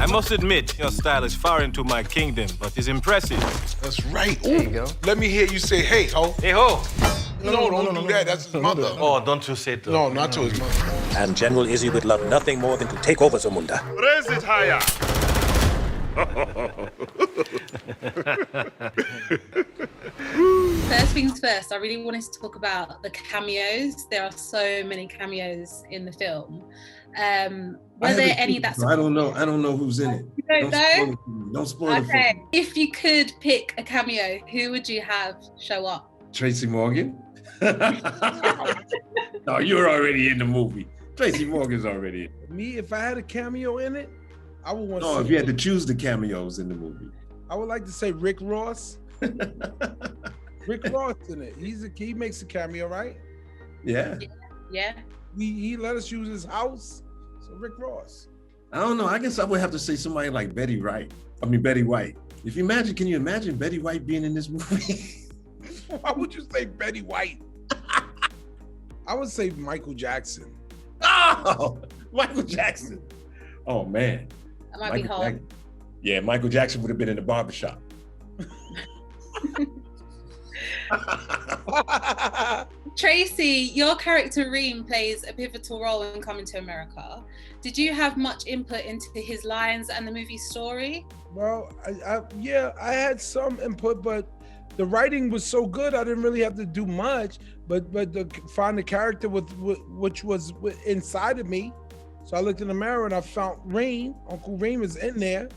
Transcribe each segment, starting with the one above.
I must admit, your style is foreign to my kingdom, but is impressive. That's right. There you go. Let me hear you say, hey, ho. Hey, ho! No, don't do that. That's his mother. Oh, don't you say it. No, not to his mother. And General Izzy would love nothing more than to take over Zamunda. Raise it higher. First things first, I really wanted to talk about the cameos. There are so many cameos in the film. Were there any that... I don't know who's in it. You don't know? Don't spoil it for me. If you could pick a cameo, who would you have show up? Tracy Morgan? No, you're already in the movie. Tracy Morgan's already in. Me, if I had a cameo in it, I would want to No, if you had to choose the cameos in the movie. I would like to say Rick Ross. Rick Ross in it. He makes a cameo, right? Yeah. Yeah. He let us use his house. So Rick Ross. I don't know. I guess I would have to say somebody like Betty White. Can you imagine Betty White being in this movie? Why would you say Betty White? I would say Michael Jackson. Oh, Michael Jackson. Oh, man. That might be hard. Yeah, Michael Jackson would have been in the barbershop. Tracy, your character Reem plays a pivotal role in Coming to America. Did you have much input into his lines and the movie story? Well, I had some input, but the writing was so good I didn't really have to do much. But to find the character which was inside of me. So I looked in the mirror and I found Reem. Uncle Reem is in there,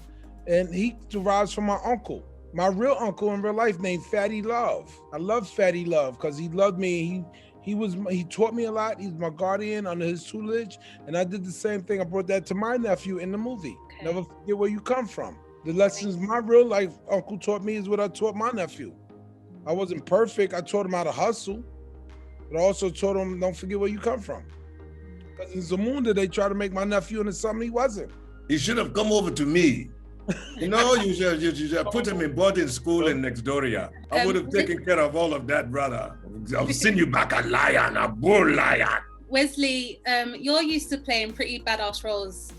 and he derives from my uncle. My real uncle in real life named Fatty Love. I love Fatty Love because he loved me. He taught me a lot. He's my guardian under his tutelage. And I did the same thing. I brought that to my nephew in the movie. Okay. Never forget where you come from. The lessons my real life uncle taught me is what I taught my nephew. I wasn't perfect. I taught him how to hustle, but I also taught him, don't forget where you come from. Because in Zamunda, they tried to make my nephew into something he wasn't. He should have come over to me. You know, you should put him in boarding school in Nexdoria. I would have taken care of all of that, brother. I'll send you back a lion, a bull lion. Wesley, you're used to playing pretty badass roles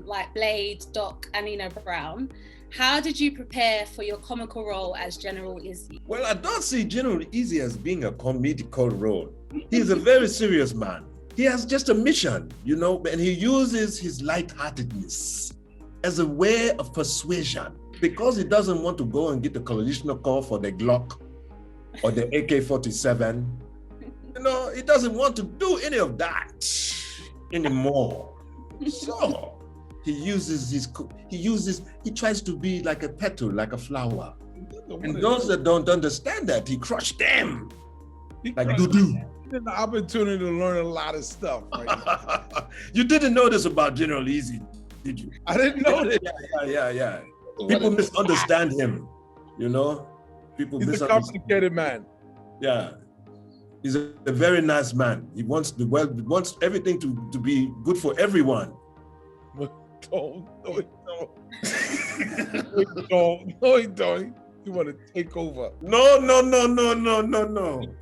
like Blade, Doc, and Nina Brown. How did you prepare for your comical role as General Izzy? Well, I don't see General Izzy as being a comedical role. He's a very serious man. He has just a mission, and he uses his lightheartedness as a way of persuasion, because he doesn't want to go and get the coalitional call for the Glock or the AK-47. He doesn't want to do any of that anymore. So he tries to be like a petal, like a flower. And those that don't understand that, he crushed them like doo-doo. You had the opportunity to learn a lot of stuff. Right? You didn't know this about General Izzy, did you? I didn't know that. Yeah. People misunderstand him, People He's a complicated man. Yeah. He's a very nice man. He wants everything to be good for everyone. No, he don't. You want to take over. No.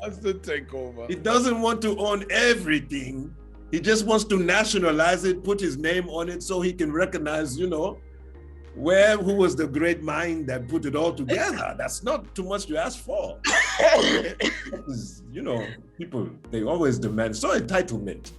That's the takeover. He doesn't want to own everything. He just wants to nationalize it, put his name on it so he can recognize, who was the great mind that put it all together. That's not too much to ask for. People, they always demand, so entitlement.